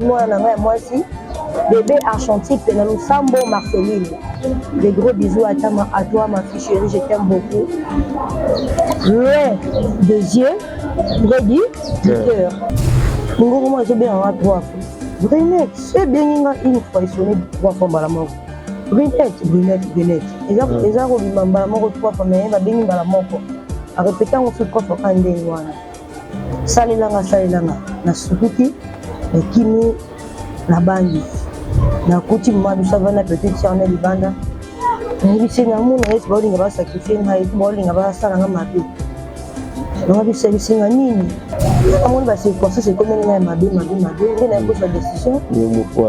moi moi aussi bébé Argentine nous Sambo Marceline. Des gros bisous à toi ma fille chérie, je t'aime beaucoup. Loin de yeux, vrai dit, du cœur. Nous moi je bien à 3 fois. Brunette, c'est bien une fois ils sont 3 fois à la mort. Brunette. Et là on lui m'a la mort 3 fois mais va bien à la mort. À répéter on se coffre quand des wana. Salilanga na sukuki na kimi na bandi. Na kuti madu savana petite charnel libanda. Ni singa mu na esi bawlinga ba sacrifice ngai bawlinga ba sala nga mabe. Donc bi singa nini. Amoni ba circonstance c'est comme ngai mabe. Ngai na ko sa décision.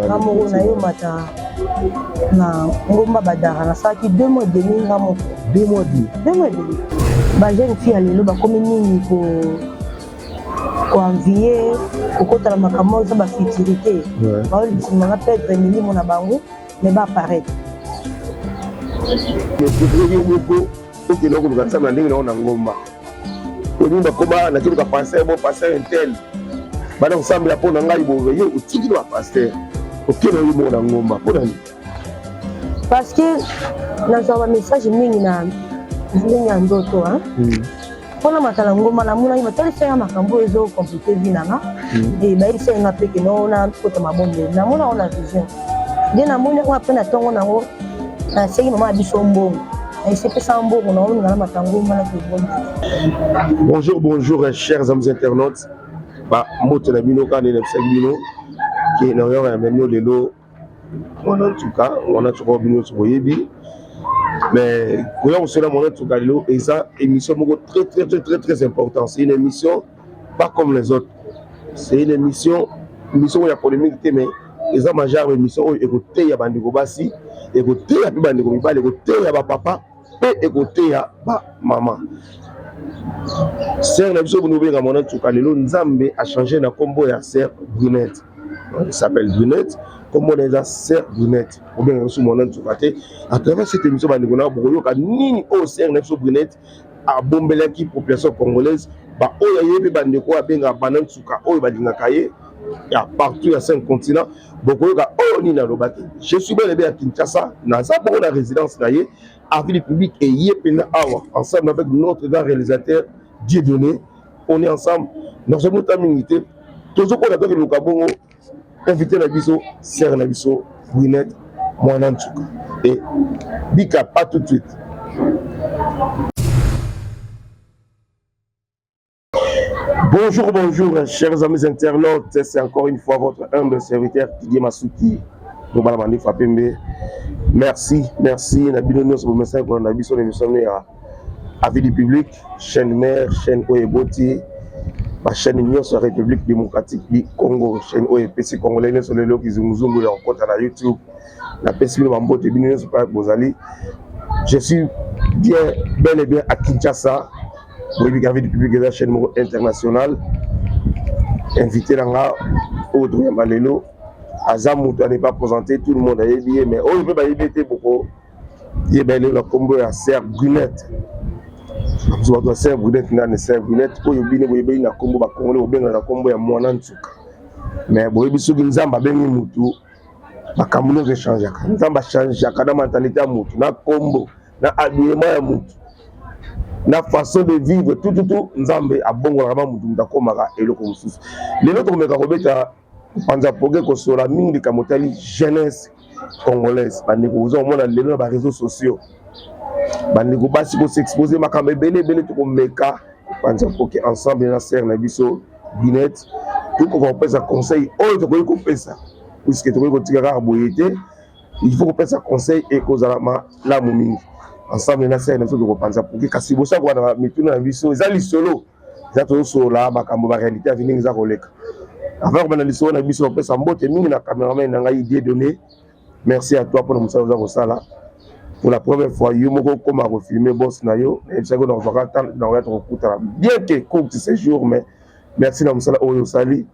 Na mo na yo mata na ngomba badara na saki 2 mois demi nga mo 2 mois demi. Ba jeune fille alelo ba comme nini ko envier ko la makambo za ba futilité. Ba oli singa perdre milimo na bango mais ba apparaître. Mais c'est beaucoup pour que nous nous ensemble ndenge na ngomba. Oni ba koba na kilo ka passer bon passer un tel. Ba na ensemble la pona ngai bo veiller au tiki do passer. OK na yo na ngomba pour nani? Parce que dans un message mingi na ndoto hein. Pona matala ngoma na muna ima tali senga makambo ezo compliqué vinanga. Et ba il senga peke no na kota mabombe. Na muna ona vision. Dès na muna kwa pena tongo na ngo. C'est maman Bisombo. Et c'est ça en beau, on a matango. Bonjour, chers amis internautes. Bah, moi, tu as mis nos canaux, qui est d'ailleurs maintenant les lots. On a en tout cas, on a toujours bien sur Yebi. Mais quand on se demande en tout cas l'eau, et ça, émission très importante. C'est une émission pas comme les autres. C'est une émission où il y a polémique, mais les hommes majeurs émission où écouter il y a Bandego Bassi. Écoutez à Bandego Mibal, écoutez à papa et écoutez à maman. Sœur Nabiso Bounoué Ramona Toukalelo Nzambe a changé na combo ya Sœur Brunette. Il s'appelle Brunette. Comme on est la Sœur Brunette. Ou bien on mon Toukaté. À travers cette émission Bandego na Boyo ka nini o Sœur Nabiso Brunette a bombé qui population congolaise. Ba o ya yebe Bandeko a benga banan Touka o ba dinga kaye. Il y a partout, à 5 continents. Je suis bien à Kinshasa, dans la résidence à Ville publique et Yepena Awa, ensemble avec notre grand réalisateur Dieudonné. On est ensemble, nous sommes une communauté. Toujours qu'on a fait le Kabongo, invité Nabiso, Sœur Nabiso, Brunette, Mwanantouka. Et Bika, pas tout de suite. Bonjour, chers amis internautes, c'est encore une fois votre humble serviteur Didier Masuki. Merci. Nabino sur le message pour la sur l'émission à Ville publique, chaîne mère, chaîne Oeboti, la chaîne Union sur la République démocratique du Congo, chaîne OEPC congolais sur le lot qui zunguzungu leur compte à la YouTube, la PSP Mambo de Bino sur la Bozali. Je suis bel et bien à Kinshasa. Pour le public de la chaîne internationale, invité là Audrey Malelo, Azamouta n'est pas présenté, tout le monde a évié, mais on peut pas éviter beaucoup. Il y a le combo à Sœur Brunette. Vous avez Sœur Brunette, Sœur Brunette, pour y bien la combo à Congolais ou bien la combo à Mwanantouka. Mais vous avez su que nous avons bien moutou, la Cameroun a changé. Nous avons changé la mentalité à moutou, la combo, l'habillement à moutou. La façon de vivre, tout, Nzambe a bon vraiment moutou komara et le consus. Les autres me carobeta, panza pogue ko sur la mine de Kamotali jeunesse congolaise. Bandeko vous on a les réseaux sociaux. Bandeko basi ko s'exposer makambe belé tout ko meka panza pogue ensemble na Sœur Nabiso Brunette. Tout ko peut ça conseil, autre ko peut ça. Puisque tu ko tigara boyete, il faut ko peut ça conseil et ko zalama la momingi. Ensemble na Sœur Nabiso ko panza pogue kasi bosa ko na mituna na biso ezali solo. Zato so la makambo ba réalité à venir za koleka. Avant que je na biso pe sambote mingi na cameraman na ngai Dieudonné. Merci à toi pour nous saluer au sala. Pour la première fois yo moko comme à filmer boss na yo et ça que dans vacances dans être okuta bien que court ce jour mais merci na musala oyo sali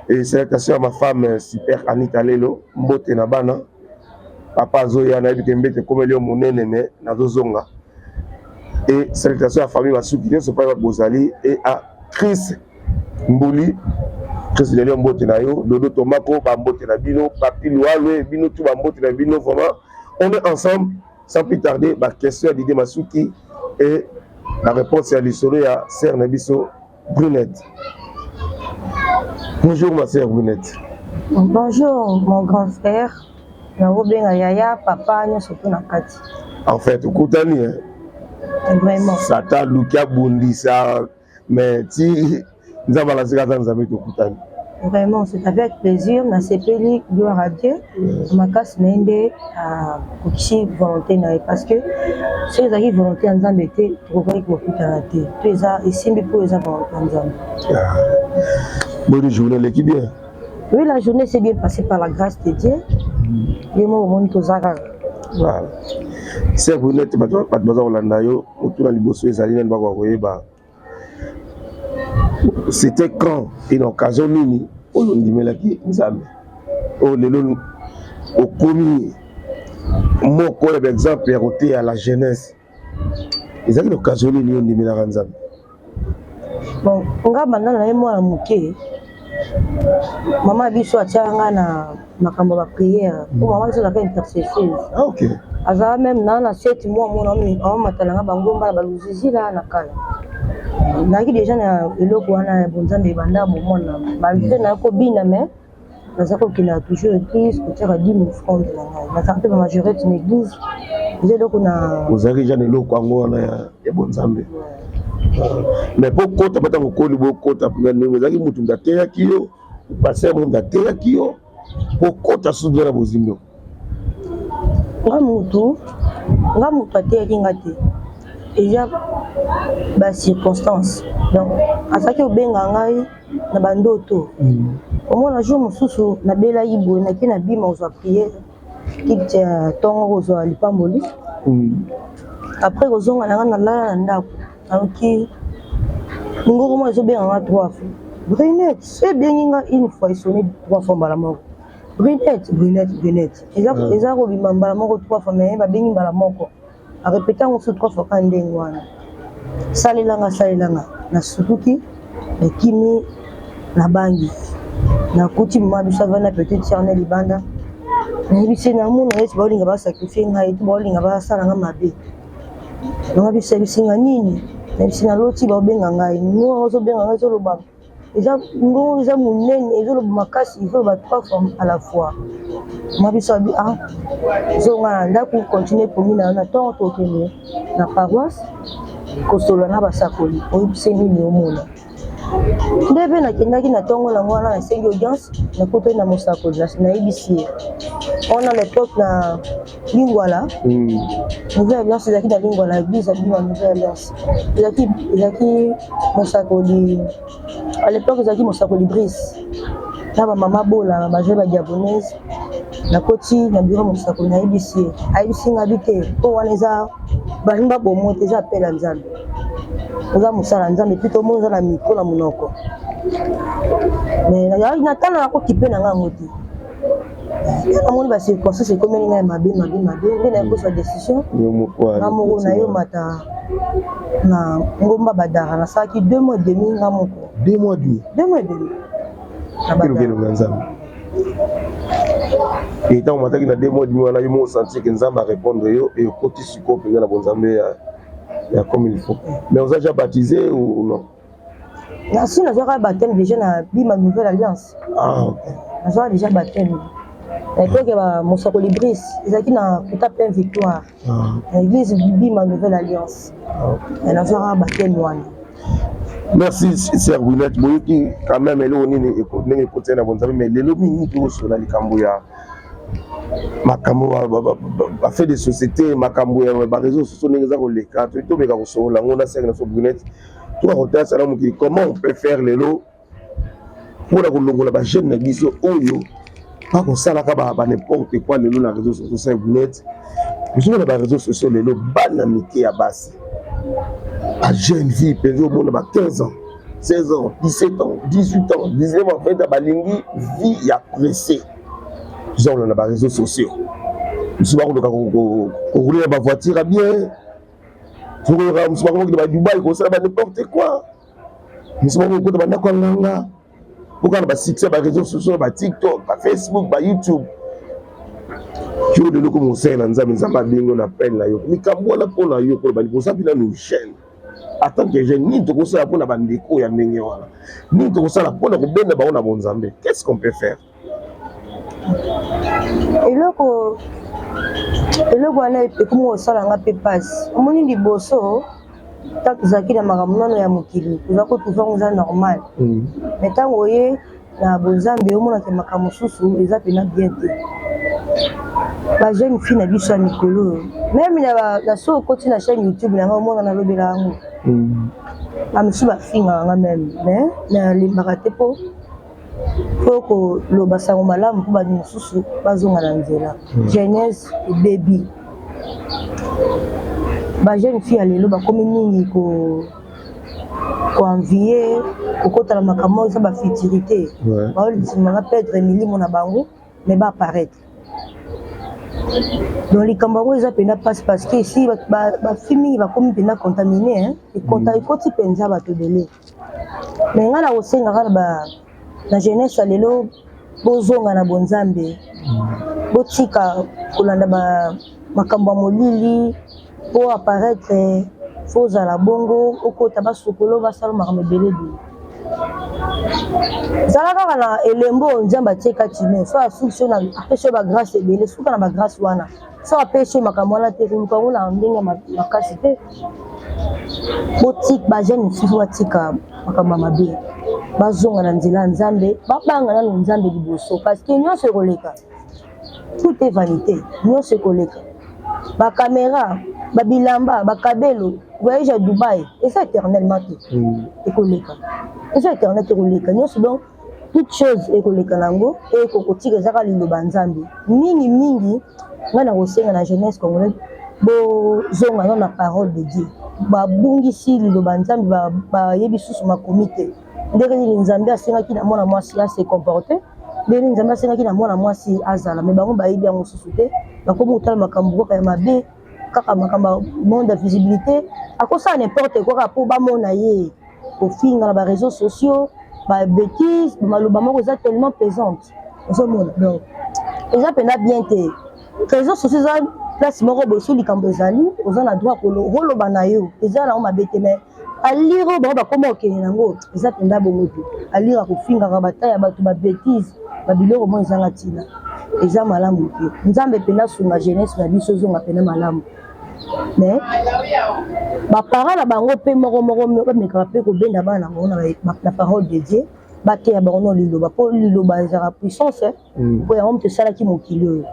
et salutation à ma femme super Anita Lelo mbote na bana papa Zoya na bikembete comme leo monene mais na dozonga et salutation à famille Masuki ne sont pas Bozali et à Chris Mbouli Chris Lelio mbote na yo, Dodo Tomako bambote na bino, Papi Loualwe bino tout bambote na bino. Vraiment, on est ensemble sans plus tarder. La question à Didier Masuki et la réponse est à l'histoire à Sœur Nabiso Brunette. Bonjour ma sœur Brunette. Bonjour mon grand frère. Naobenga yaya papa surtout nakati. En fait, Koutani, vraiment. Satan Lukia Bundi ça, mais si nous avons la séquence nous avons Koutani. Vraiment, c'est avec plaisir. Na sepeli gloire à Dieu. Ma casse n'ende à Kokishi volonté na parce que si les arrivent volonté en Zambie était trouver que beaucoup d'arrêter. Tu es à ici mais pour les avoir en Zambie. Bonne journée l'équipe bien. Oui, la journée s'est bien passée par la grâce de Dieu. Et moi, au monde aux Arabes. Voilà. C'est vous n'êtes pas besoin de l'andayo. Autour de l'Ibosso et Zaline, c'était quand une occasion mini. On dit mais là qui nous a. On est là au commis. Moi, par exemple, côté à la jeunesse. Ils ont une occasion mini. On dit mais là Ranzam. Bon, on va maintenant là moi à Mouké. Maman a dit soit tiens na makambo ba prière. Maman a dit la intercession. Ah ok. Aza même na 7 mois mon ami on matalanga bangomba ba luzizi là na kala. Naki déjà na eloko wana bonzambe banda bomona. Malgré na ko bina mais naza ko kina toujours église ko tira 10 000 francs de la. Na santé ma majorité une église. J'ai donc na vous avez déjà eloko ngo wana ya bonzambe. Mais pour kota bata ngokoli bo kota pungani ngezaki mutu ngateya kiyo passer mu ngateya kiyo pour kota sudura bozimbo ngamutu ateya kingate eya ba circonstance donc asaki obenga ngai na bandoto omona jour mosusu na bela yibo na kina bima ozwa prière kiti tongo ozwa lipamboli après kozonga na nga na lala na ndako ok, ngoko moi je bien en 3 fois. Brunette, c'est bien une fois sonné 3 fois balamoko. Brunette. Ils ont robi balamoko 3 fois mais ba bengi balamoko. A répéter on se 3 fois quand ndengwana. Salelanga na sutuki, na kimi na bangi. Na kuti mama savana na petite charnel libanda. Na bise na muna yesu balinga ba sacrifier ngai tu balinga ba sala nga mabe. Na bise bisinga nini? Même si na loti ba benga ngai ngo ozo benga ngai zo loba eza ngo eza munene ezo loba makasi ezo loba 3 fois à la fois ma biso bi zo nga ndako continuer pomina na temps tokene na paroisse kosolo na basakoli oyibise nini omona ndebe na kendaki na tongo na ngwana na sengi audience na koto na mosakoli na ibisi on a l'époque na Lingwala nouvelle alliance ezaki na Lingwala église à la nouvelle alliance ezaki mosakoli à l'époque ezaki mosakoli Brice na ba mama bola ba jeune ba diabonaise na koti na bureau mosakoli na ibisi nga bite po wana eza balimba bomote eza appel à Nzambe oza mosala Nzambe plutôt mo eza na micro na monoko mais na tala ko kipe na nga ngoti amoni ba circonstances comme ngai mabe ngai na sa décision na moko na yo mata na ngomba badara na saki 2 mois et demi nga moko 2 mois et demi na badara Nzambe et tant mataki na 2 mois et demi wana yo mo sentir que Nzambe répondre yo et koti siko penga na bonzambe ya comme il faut. Mais vous avez déjà baptisé ou non? Si, nous avons baptême déjà dans la nouvelle alliance. Ah, ok. Nous avons déjà baptême. Et puis, mon sacoli Brice, ils ont dit que tu as victoire. L'église Bima nouvelle alliance. Et nous avons baptême. Merci, Sœur Brunette. Moi, quand même, elle est côté de bonne mais les lobbies sur la Licambouya. Makambo a fait des sociétés, Makambo a réseau sur les cartes, tout le monde sur la Mona Sœur Brunette. Comment on peut faire les lots pour la jeune église Oyo? Pas comme ça, n'importe quoi, les lots, la réseau social Brunette. Nous avons les réseaux sociaux, les lots, banamité à base. La jeune vie, peut être 15 ans, 16 ans, 17 ans, 18 ans, 19 ans, 20 ans, balingi, vie à pressé. Nous avons les réseaux sociaux. Nous avons rouler la voiture à bien. Nous avons Dubaï, n'importe quoi. Nous avons pourquoi ba succès ba réseaux sociaux ba TikTok ba Facebook ba YouTube tu de loko mosé na nzamba bingo na peine la yo mikambo la pona yo ko ba libosa bila nous chaîne attends que je ni to ko sala pona bandeko ya ndenge wana ni to ko sala pona ko benda ba ona bonzambe qu'est-ce qu'on peut faire eloko wana ekumu osalanga mpe pasi omoni liboso ntango tozalaki na makambo nano ya mokili toza kotuvango eza normal mais ntango oye na bonzambe omonaka makambo mosusu eza mpena bien te bajeune fille na biso ya mikolo meme na so okoti na chaîne YouTube nanga omona nalobela yango bamisusu bafingaka meme mais nalembaka te mpo koloba sango malamu mpo bato mosusu bazonga na nzela jeunesse ebebi bajeune fille ya lelo bakomi mingi koenvie kokotala makambo eza bafuturité baolimaka perdre milimo na bango mais baapparaître donc likambo yango eza mpena mpasi parce que esi bafi mingi bakomi mpena contamine ekoti mpenza bato ebele mais ngai na kosengaka na jeunesse ya lelo bozonga na bonzambe botika kolanda makambo ya molili po apparaître fo ozala bongo okota basokolo basala makambo ebele ebele zala kaka na elembo nzambe atie kati me so asuki apesi yo bagrâce ebele suka na bagrâce wana so apesi yo makambo wana te koluka ngo na ndenge makasi te botika bajeune fifo batika makambo ya mabe bazonga na nzela ya nzambe babanga nano nzambe liboso parce que nyonso ekoleka tout est vanité nyonso ekoleka bacaméra babilamba bakabelo voyage ya Dubaï eza éternellement te ekoleka eza éternel te ekoleka nyonso donc toute chose ekoleka nango ekokotika ezaka liloba nzambe mingi ngai na kosenga na jeunesse congolaise bozonga no na parole de Dieu babungisi liloba nzambe bayebi susu makomi te ndenge nini nzambe asengaki na mwana mwasi ase comporte ndenge nini nzambe asengaki na mwana mwasi azala mais bango bayebi yango susu te bakomi kotala makambo kaka ya mabe kaka makambo monde ya visibilité akosala n'importe quoi mpo bamona ye kofinga na baréseaux sociaux babétise bamaloba moko eza tellement pesante ozomona donc eza mpena bien te réseaux sociaux eza place moko boye so likambo ezali oza na droit koloba na yo eza nango mabe te mais alire bango bakoma okende nango eza mpenda bongo te alire akofingaka bataya bato babétise babiloko mo ezanga ntina eza malamu te nzambe mpena sunga jeunesse na biso ozonga mpena malamu mais baparent na bango mpe moko bamekaka mpe kobenda bana na bango na parole de Dieu bateya bango no liloba mpo liloba ezaka puissance mpo yango moto esalaki mokili oyo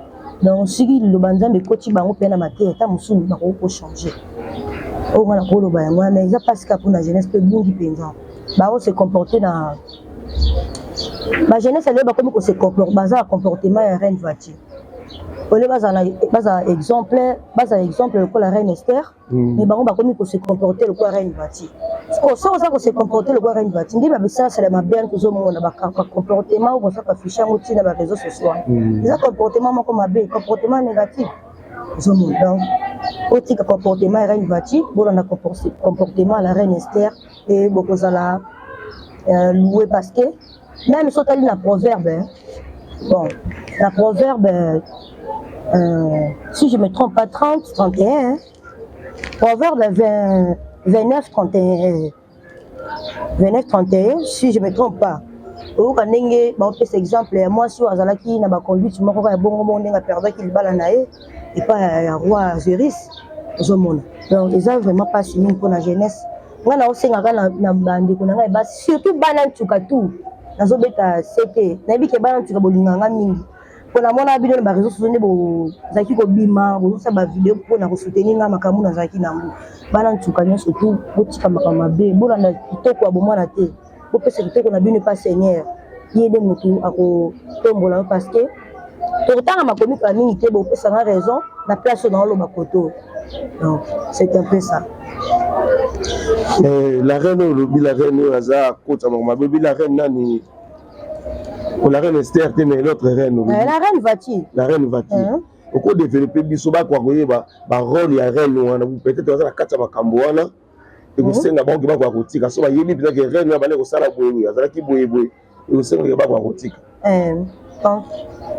donc soki liloba nzambe ekoti bango mpe na mateya ata mosusu bakoki kochange oyo nga na koloba yango mais eza pasika mpona jeunesse mpe bungi mpenza bakose comporte na bajeunesse aleo bakomi kose comporte baza na comportement ya reine voiture ole baza exemple lokola reine Esther mais bango bakomi kose comporte lokola reine voiture so oza kose comporte lokola reine voiture nde babisalasala mabe tozomona bacomportement oyo kosaka afishe yango ntina baréseaux sociaux eza comportement moko mabe comportement négatif ozomona donc otika comportement ya reine voiture bolanda comportement la reine Esther e bokozala loué parce que même so tali na proverbe bon la proverbe si je me trompe pas 30-31 proverbe 29-31 si je me trompe pas oyoka ndenge baopesa exemple ya mwasi oyo azalaki na baconduite moko kaka ya bongo ndenge aperdaki libala na ye epa ya roi Zéris ozomona donc eza vraiment mpasi mingi mpona jeunesse ngai naosengaka na bandeko na ngai basi surtout bana ntuka tu nazobeta sete nayebi ke bana ntuka bolinganga mingi mpona mona bino na baréseaux sociaux nde bozalaki kobima bozosala bavideo mpona kosoutenir ngai makambo nazalaki nango bana ntuka nyonso tu botika makambo mabe bolanda kitoko ya bomwana te bopesa kitoko na bino epa seigneur ye nde motu akotombola parce que tokotanga makomi kala mingi te bopesanga raison na place oyo naoloba koto donc c'est un peu ça. La reine olobi la reine oyo aza akota makambo mabe la reine nani la reine Esther te mais l'autre reine la reine Vati oko développer biso bakwa koyeba ba rôle ya reine wana peut-être aza na kati ya makambo wana ekosenga bango bakwa kotika so bayebi peut-être reine wana bale kosala boye azalaki boye osengaka bako akotika donc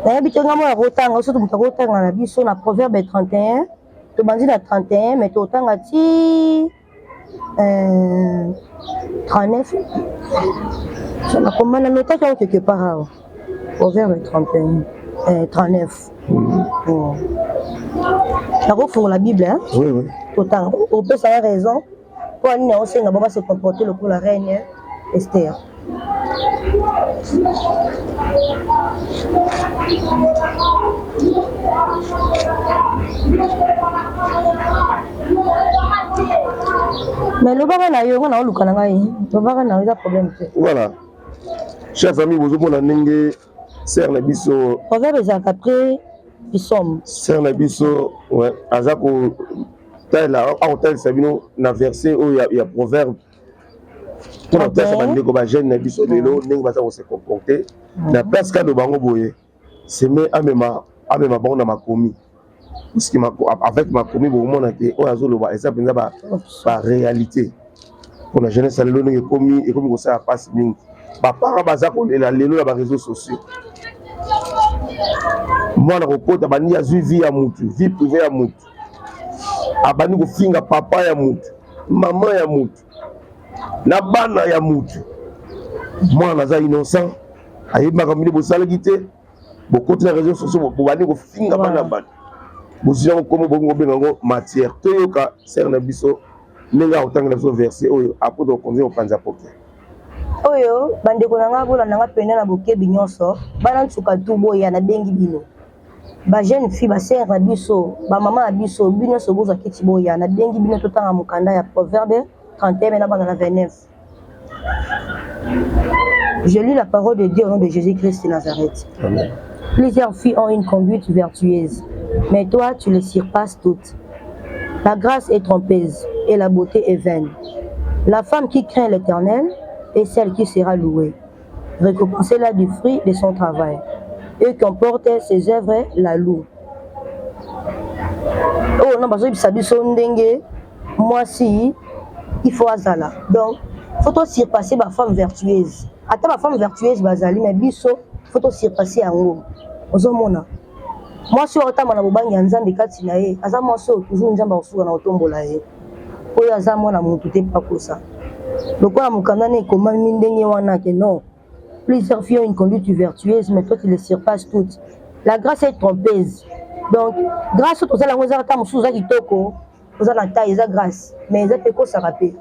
nayebi te ngambo ya kotanga soki moto akotanga na biso na proverbe 31 tobandi na 31 mais totanga ti 39 nakomana notaki yango quelque part awa proverbe 31 39 nakofungola bible totanga opesanga raison mpo anini aosenga bango se comporter lokola reine Esther. Mais le baga na yo na oluka na ngai le baga na yo problème te. Voilà. Chers amis, vous avez nenge ser na biso proverbe za après bisom. Ser na biso ouais azako tala tel sabino na verset où il y a proverbe. Pour la place bande ko ba jeune na biso lelo ndenge baza ko se comporter na place ka do bango boye c'est mais amema bango na makomi. Parce que avec makomi bo mona ke o azolo ba eza penza ba réalité. Pour la jeunesse lelo ndenge komi et comme ko ça passe mingi. Ba para baza ko lela lelo na ba réseaux sociaux. Moi na kokota bani ya vie ya mutu, vie privée ya mutu. Abani ko finga papa ya mutu, maman ya mutu. Na bana ya mutu mwana za innocent ayebaka mili bosalaki te bokoti na réseaux sociaux bobandi kofinga bana bana bozila komo bongo bengango matière toyoka ser na biso ndenge akotangela biso verset oyo apoto okonzi kopanza poke oyo bandeko na nga bolanda nga pene na bokebi nyonso bana nsuka tu boya na bengi bino ba jeune fille ba ser na biso ba mama na biso bino nyonso bozwaki ti boya na bengi bino totanga mokanda ya proverbe 31 maintenant dans la 29. Je lis la parole de Dieu au nom de Jésus-Christ de Nazareth. Amen. Plusieurs filles ont une conduite vertueuse, mais toi tu les surpasses toutes. La grâce est trompeuse et la beauté est vaine. La femme qui craint l'Éternel est celle qui sera louée. Récompensez-la du fruit de son travail. Eux qui emportent ses œuvres la louent. Oh non, parce que ça dit son dengue, moi si. Il faut azala. Donc, il faut surpasser ma femme vertueuse. Attends, ma femme vertueuse, bazali, mais biso, il faut surpasser en haut. Ozomona. Moi, si on t'a manabobangi nzambe kati na ye, azama so toujours nzamba osuka na otombola ye. Oyo azama na mutu te pas comme ça. Donc, on a mukanda ne comment mindenge wana ke non. Plusieurs filles ont une conduite vertueuse, mais toi tu les surpasses toutes. La grâce est trompeuse. Donc, grâce aux ala ngozaka ta musuza kitoko. Vous avez taille, c'est grâce, mais c'est peu ça rappelle.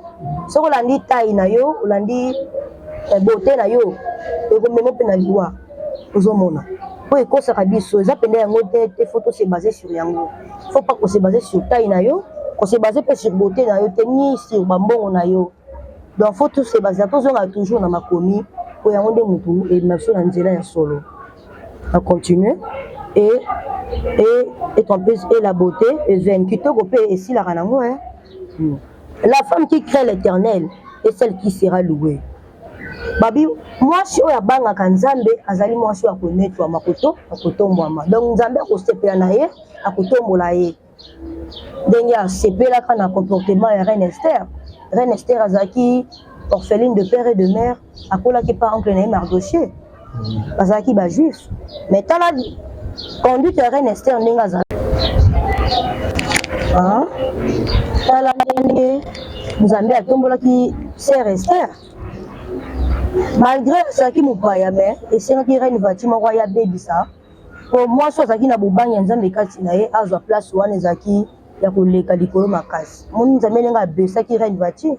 Si vous avez taille na yo, vous avez beauté na yo, et vous même pas na loi, vous avez mona. Pour que ça rappelle, ça pendant un autre, des photos se baser sur yango. Faut pas qu'on se base sur taille na yo, qu'on se base pas sur beauté na yo, tenir sur bambon na yo. Donc faut tout se baser. Attention à toujours na makomi, pour yango de mutu et même sur l'anzela ya solo. On continue et trompeuse et la beauté et vaine qui te repère ici la ranango hein. La femme qui craint l'Éternel est celle qui sera louée. Babi moi si oya banga kanzambe azali moi si akoneto makoto akotombwama donc nzambe akosepela na ye akotombola ye ndenge asepela kana comportement ya reine Esther azaki orpheline de père et de mère akolaki par oncle na Mardoché azaki ba juif mais tala conduite ya reine Esther ndenge azali tala ndenge nzambe atombolaki sœur Esther malgré azalaki mopaya mais esengaki reine vati moko ya bebisa po mwasi azalaki na bobangi ya nzambe kati na ye azwa place wana ezalaki ya koleka likolo makasi moni nzambe ndenge abesaki reine vati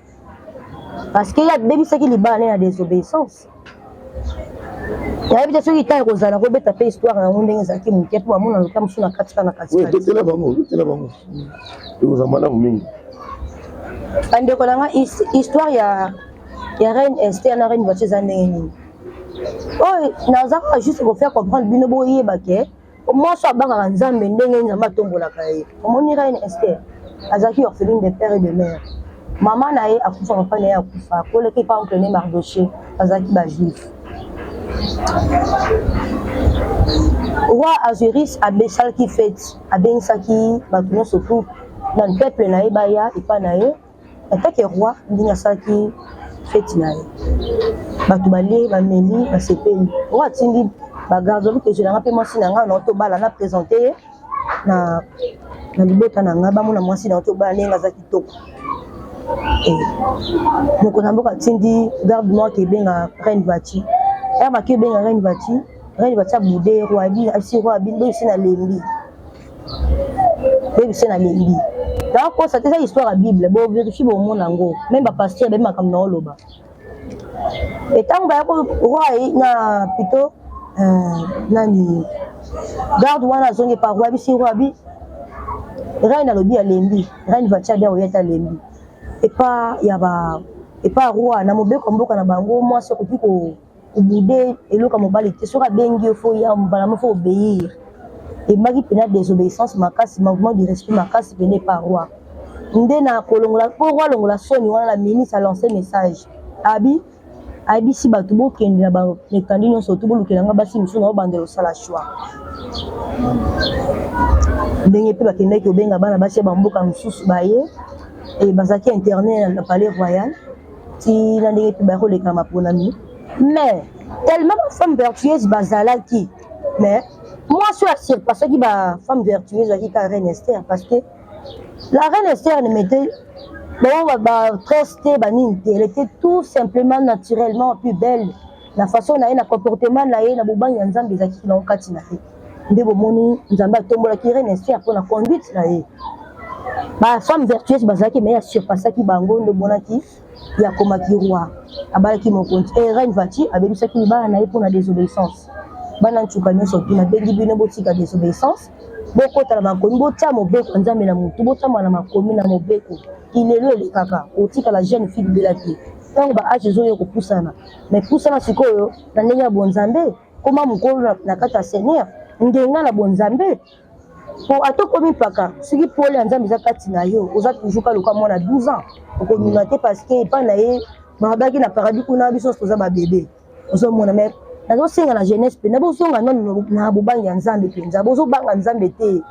parce que abebisaki libala na désobéissance. Il y a des gens qui ont histoire dans le monde qui ont été dans le camp sur la carte na carte. Oui, c'est là bango, c'est là bango. Vous en avez mingi. Ande ko langa histoire ya reine Esther na reine Vati zaneni. Oh, naza juste pour faire comprendre bino boye bake. Moi so banga nzambe ndenge nzamba tombola kaye. Omoni reine Esther azaki orpheline de père et de mère. Maman na ye akufa papa na ye akufa. Ko le ki pa oncle ne Mardoché azaki ba juif. Roi Azuris a Bessal qui fête, a Bensaki, Batuno surtout dans le peuple naïbaya et pas naïe. En tant que roi, Ndinyasaki fête na ye bato balie bameli basepeli oyo atindi bagarde obi ke nanga mpe mwasi na nga na otobala na présente na libota na nga bamona mwasi na otobala ndenge aza kitoko mokonzi ya mboka atindi garde noir ke ebenga reine vati aya baki ebenga reine vati abude roi asi roi abi bebisi na lembi nakosa te eza histoire ya bible bovérifie bomona yango même bapaster bayebi makambo na oloba etango bayako roi na plutôt nani garde wana azongi pa roi abisi roi abi reine alobi alembi reine vati abi aoyeta alembi epa roi na mobeko mboka na bango mwasi okoki kobude eloko mobali te soki abengi yo fo ya mbala mo fo obéir emaki pena désobéissance makasi manquement du respect makasi pene par roi nde na kolongola po roi longola soni wana la ministre a lancé message ayebisi bato bokende na baekandi nyonso to bolukelanga basi mosusu na obandela osala choix ndenge mpe bakendaki kobenga bana basi ya bamboka mosusu baye bazalaki internet na palais royal ti na ndenge mpe bakoleka maponami mais tellement bafemme vertueuse bazalaki mais moi je suis parce que ba femme vertueuse qui ka reine Esther parce que la reine Esther ne mettait elle était tout simplement naturellement plus belle la façon na na comportement na ye na bobangi nzambe ezaki na okati na ye nde bomoni nzambe atombola ki reine Esther pour la conduite na ye ba femme vertueuse bazalaki mais ya surpassaki bango nde bonaki ya komaki roi abalaki mokonzi et reine Vati abebisaki libala na ye pour la désobéissance bana nchuka nyonso tuna bengi bino botika désobéissance bokotala makomi botia mobeko nzambe na mutu botama na makomi na mobeko ilelo elekaka otika la jeune fille belaki ntango baage ezoyo kopusana mais pusana sikoyo na ndenge ya bonzambe koma mokolo na kati ya seigneur ngenga na bonzambe po atokomi mpaka soki pole ya nzambe eza kati na yo oza toujours kaluka mwana 12 ans okomima te parce que epai na ye babaki na paradis kuna biso toza babebe ozomona mais nazosenga na jeunesse mpe na bozonga nano na bobangi ya nzambe mpenza bozobanga nzambe te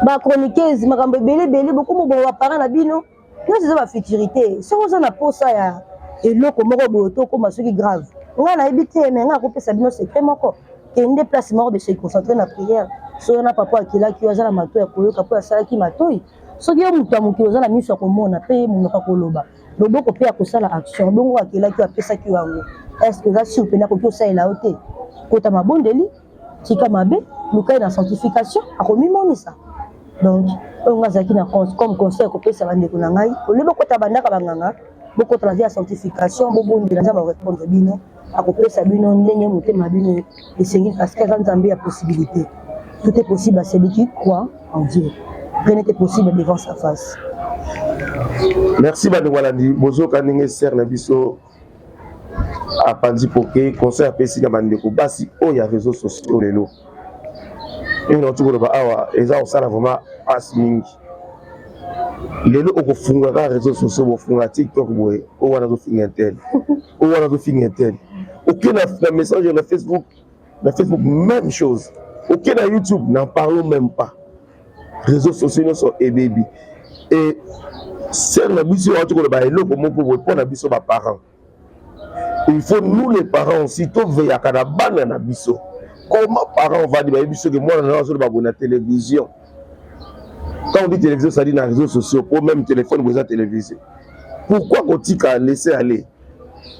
bachroniqueuse makambo ebelebele bokomo bomo baparent na bino nyonso eza bafuturité soki oza na posa ya eloko moko boye tokóma soki grave ngai nayebi te me ngai akopesa bino secret moko kende place moko de se concentrer na prière soki na papa akelaki yo aza na matoi ya koyoka mpo asalaki matoi soki yo moto ya mokili oza na miso ya komona mpe ye monoka koloba loboko mpe ya kosala action bongo akelaki yo apesaki yo yango est-ce que eza sur mpena akoki osalela yo te kota mabondeli tika mabe lukai na sanctification akomimonisa donc oyo ngai azalaki na comme conseil akopesa bandeko na ngai ole bokota bandaka banganga bokota na vie ya sanctification bobondela nzambe arépondre bino akopesa bino ndenge motema bino esengi parce que eza nzambe ya possibilité tout est possible à celui qui croit en Dieu rien n'était possible devant sa face. Merci bandeko balandi bozoka ndenge ser na biso apandi poke conseil apesi na bandeko basi oyo ya réseaux sociaux lelo ndenge na tukoloba awa eza kosala vraiment pasi mingi lelo okofungaka réseaux sociaux bofunga TikTok boye oyo wana zofinga tel oyo wana zofinga tel ok na message na Facebook même chose ok na YouTube n'en parlons même pas réseaux sociaux sont baby et ser na biso oyo tukoloba eloko moko boye mpo na biso baparents. Il faut nous les parents aussi tout veiller à la bande na biso. Comment parents va dire biso que moi on sur la télévision. Quand on dit télévision ça dit dans les réseaux sociaux pour même téléphone vous avez télévision. Pourquoi on laisser aller?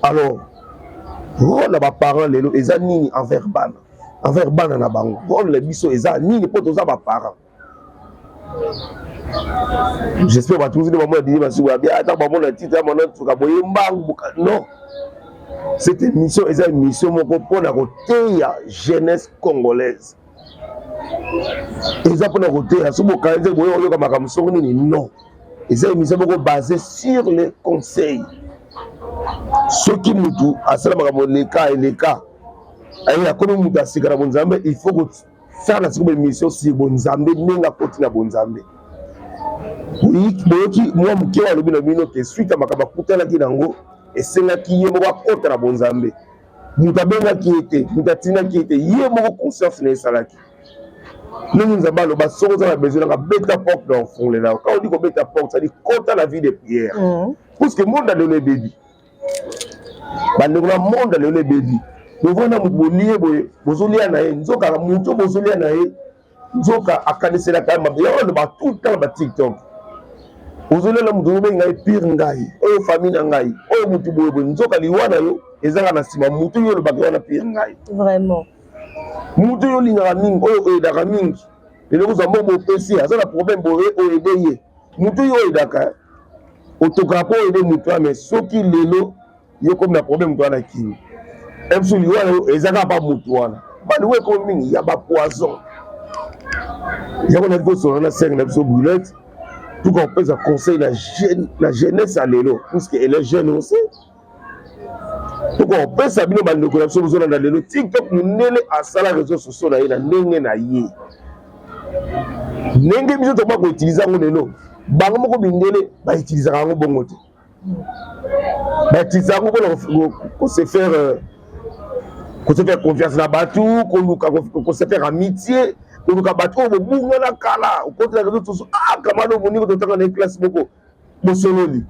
Alors rôle les parents les ils ont ni envers ban na bango. Rôle les biso ils ont ni pour tous les parents. J'espère que tous les moments dire parce que bien attends bon le titre mon nom non. Cette émission est une mission pour la jeunesse congolaise. Ils ont pour la non. Ils ont une mission basée sur les conseils. Ceux qui nous tout à cela les cas et les cas. Il faut que faire la mission sur Bonzambe, n'enga continue Bonzambe. Oui, moi qui a le bino que suite à ma kabakuta la kinango. Et c'est là qui est mon contre la bonzambe. Mutabenga qui était, mutatina qui était, yé mon conscience n'est salaki. Nous avons le basson, nous avons besoin d'un bêta porte dans le fond. Quand on dit qu'on bêta porte, ça dit contre la vie des prières. Parce que le monde a donné bébé. bande na monde le bedi nous vona mutulié boye bozolia na ye nzoka mutu bozolia na ye nzoka akanisela ka mabe yo ba tout le temps ba TikTok bozolia la mutu be ngai pire ngai oyo famille na ngai oyo mutu boye boye nzoka liwana yo ezanga na sima mutu yo ba na pire ngai vraiment mutu yo linga mingi oyo edaka mingi le ko zambo bo pesi azana problème boye oyo edeye mutu yo edaka otoka po ede mutu mais soki lelo yo comme na problème to na kini absolument wana ezaka pa mutu wana bali we ko mingi ya ba poison ya ko na ko so na 5 na biso boulette tout qu'on peut conseil la jeunesse à lelo parce que elle est jeune aussi tout qu'on peut sabino bande ko na biso zo na lelo TikTok munele asala réseaux sociaux na ye na ndenge na ye ndenge biso to ba ko utiliser ngo lelo bango moko bindele ba utiliser ngo bongo te ba utiliser ngo pour se faire confiance na batu ko se faire amitié ko luka batu bo bunga na kala ko tla ko to kamalo boni ko tanga na classe boko bo sololi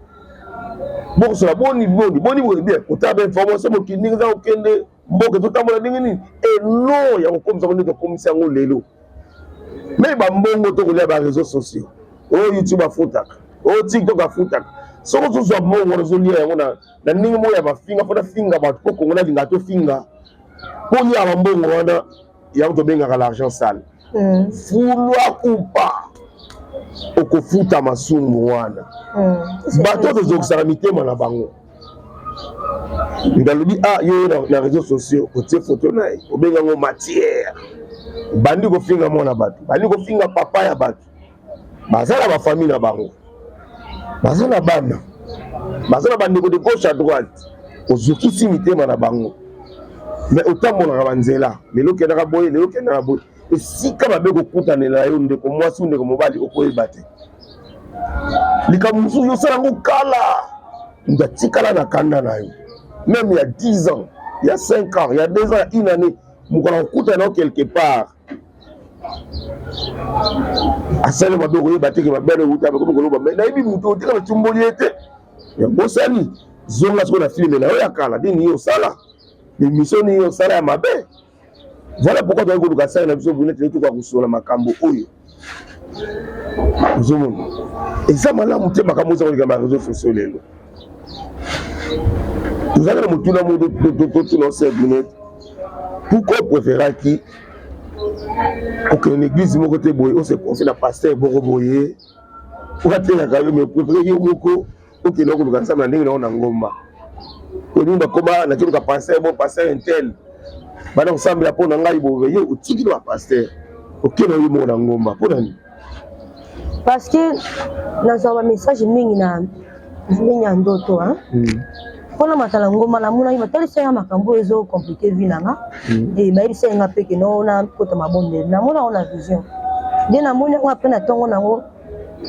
boko so boni bien ko ta ben information mo kindi za okende mboke to tamona ndingi ni e no ya ko komisa ko ndiko komisa ngo lelo mais ba mbongo to ko le ba réseaux sociaux o YouTube afutaka o TikTok afutaka soko to zo mbongo rezolia yango na ndingi mo ya bafinga fona finga ba ko ngona linga to finga pour y avoir un bon moment, il y a un l'argent sale. Fouloir ou pas, au kofuta à ma soumouana. Bateau de zoxaramité, mon abango. Dans le dit, ah, il y a les réseaux sociaux, côté photo, au bien en matière. Bandi ko finga mon abatu, bandi ko finga papa ya batu. Bazala ma famille na bango. Bazala bana. Bazala bandi ko de gauche à droite. Au zokisi mité mon abango. Mais autant mon rabanzela mais le kena boye le kena boye et si kama be ko kutana na yo ndeko mwasi ndeko mobali okoyebate likamusu yo sala ngokala ndatikala na kanda na yo même il y a 10 ans il y a 5 ans il y a 2 ans une année mukala kutana quelque part asale mabe koyebate ke mabele uta ba ko koloba mais na ibi muto otika tumboli ete ya bosani zonga so na film na yo ya kala dini yo sala l'émission ni yo sala ya mabe voilà pourquoi tu as ko luka sala na biso bunete tout kwa kusola makambo oyo uzomona eza malamu te makambo za kolika ma réseaux sociaux lelo vous allez me tuna mo tout non c'est bunete pourquoi préférer qui aucune église mo côté boye on se confie na pasteur boko boye pour atteindre la mais préférer yo moko OK loko luka sala ndenge na ngomba Olinga koma na kilo ka pasteur bon pasteur intel bana ensemble ya pona ngai bo yo utiki na pasteur okena yo mo na ngomba pona ni parce que nazo message mingi na ndoto hein pona matala ngoma na muna imatali senga makambo ezo compliqué vinanga et ba ilise nga peke no na kota mabonde na muna ona vision de na muna nga pena tongo nango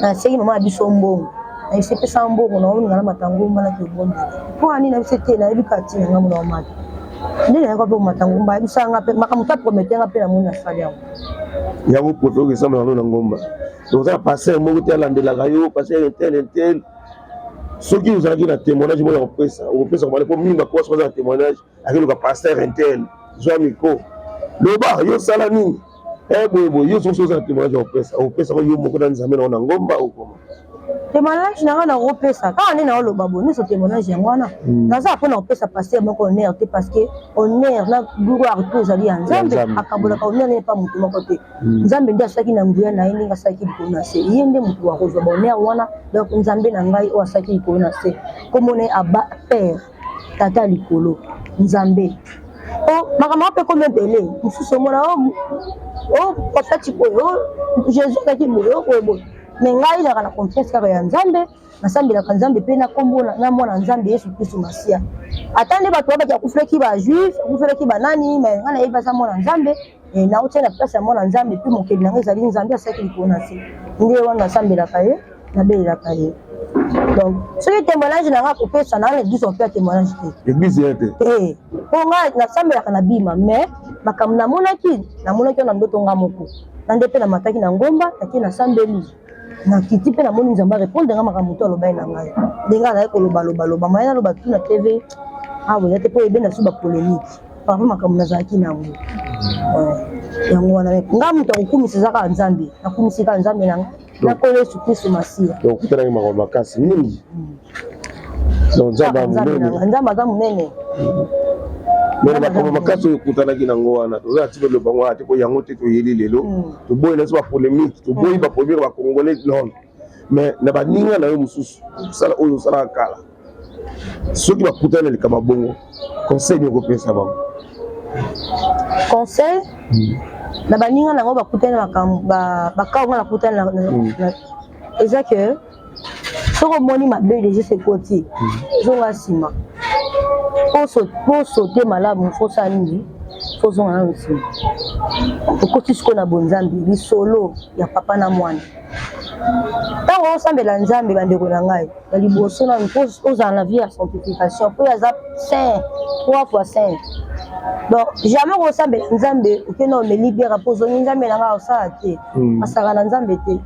na segi mama biso mbongo na isepe sambo na wona ngala matango mala ke bonde po ani na bisete na ebikati nga muna omata ndine yako pe matango mba bisanga pe makamuta promettre nga pe na muna sali yango yango poto ke sama na ngomba donc ça passer mo ko landela kayo passer tel soki vous avez un témoignage moi on peut ça on pour minga quoi ça un témoignage avec le pasteur intel Joamico le ba yo sala nini boy yo so un témoignage on peut ça yo moko na nzambe na ngomba ou comment témoignage na na opesa quand on est na lo babo ni so témoignage ngwana na za pona opesa passer moko honneur te parce que honneur na gloire to zali nzambe akabola ka honneur ne pas mutu moko te nzambe ndia saki na nguya na yinga saki dikona se yende mutu wa kozwa honneur wana donc nzambe na ngai o saki dikona se comme on est aba père tata likolo nzambe o makama pe comme belé mususu mona o potati ko Jésus kaki moyo ko mais ngai na confiance ka ya nzambe na sambela ka nzambe pe na kombo na mwana nzambe Yesu Kristo Masia atande bato ba kufreki ba juif kufreki ba nani mais ngana yeba sa mwana nzambe na otela place ya mwana nzambe pe mokeli na ngai zali nzambe asaki likona se ndiye wana sambela ka ye na belela ka ye donc ce qui témoignage na nga kopesa na l'église on peut témoignage te l'église était pour nga na sambela ka na bima mais makam na monaki na ndoto nga moko na ndepe na mataki na ngomba taki na sambeli na kiti pe na moni nzamba répondre nga makambo to alobai na ngai ndenga na ko loba mayana loba tu na TV awo ya te po ebenda suba polémique papa makambo nazaki na ngo yango wana nga muto akukumisa zaka nzambe nakumisika nzambe na kole Yesu Kristo Masia donc kutana ni makambo makasi mingi donc nzambe aza munene mais makambo makasi kutana ki nango wana toza tiko le bango ati ko yango te to yeli lelo to boy na so polémique to boy ba premier ba congolais non mais na ba ninga na yo mususu sala oyo sala kala soki ba kutana le kama bongo conseil ni ko pesa bango conseil na ba ninga nango ba kutana ba kaunga na kutana na eza que soko moni mabe déjà c'est côté zonga sima pour sauter malamu faut ça nini faut zonga na sima okoti siko na bonzambi li solo ya papa na mwana tango osambela nzambe bandeko na ngai na liboso na ozala na vie ya sanctification po yaza saint 3 fois saint donc jamais osambela nzambe okende omeli biara po ozongi nzambe na ngai osala te masaka na nzambe te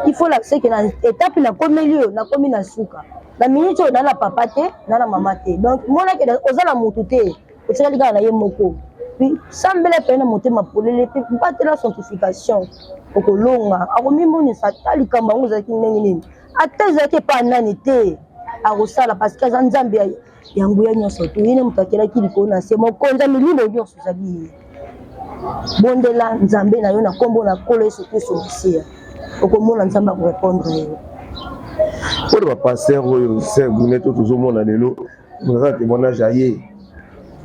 il faut l'accepter que na étape na komelio na komi na suka na minute on a la papa te na mama te donc mona ke ozala mutu te otikali kaka na ye moko puis sambela pe na motema polele pe batela sanctification okolonga akomimonisa ta likambo yango ezalaki ndenge nini ata ezalaki pa nani te akosala parce que aza nzambe ya nguya nyonso to ye ne moto akelaki likolo na se mokonzi ya milimo nyonso ezali ye bondela nzambe na yo na nkombo na kolo Yesu Kristo Masia okomona nzambe akorépondre yo pour le pasteur oyo c'est Bruneto tozomona lelo on témoignage aye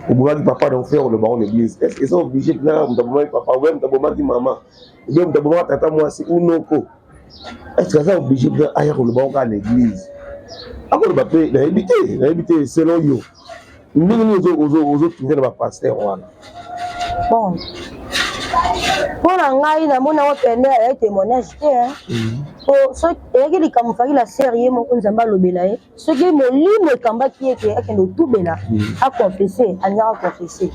obomaki papa donc faire le baron l'église est-ce que c'est obligé na mutabomaki papa ou mutabomaki maman ou bien mutabomaki tata mwasi unoko est-ce que c'est obligé de aya ko le baron à l'église akolo ba pe na éviter selon yo ndenge ozo trouver na pasteur wana bon pour la ngai na mona wa pende ya témoignage te so eyaki likambo faki la sérieux moko nzambe alobela ye soki molimo ekambaki eke akende otubela aconfesse anyaka aconfesse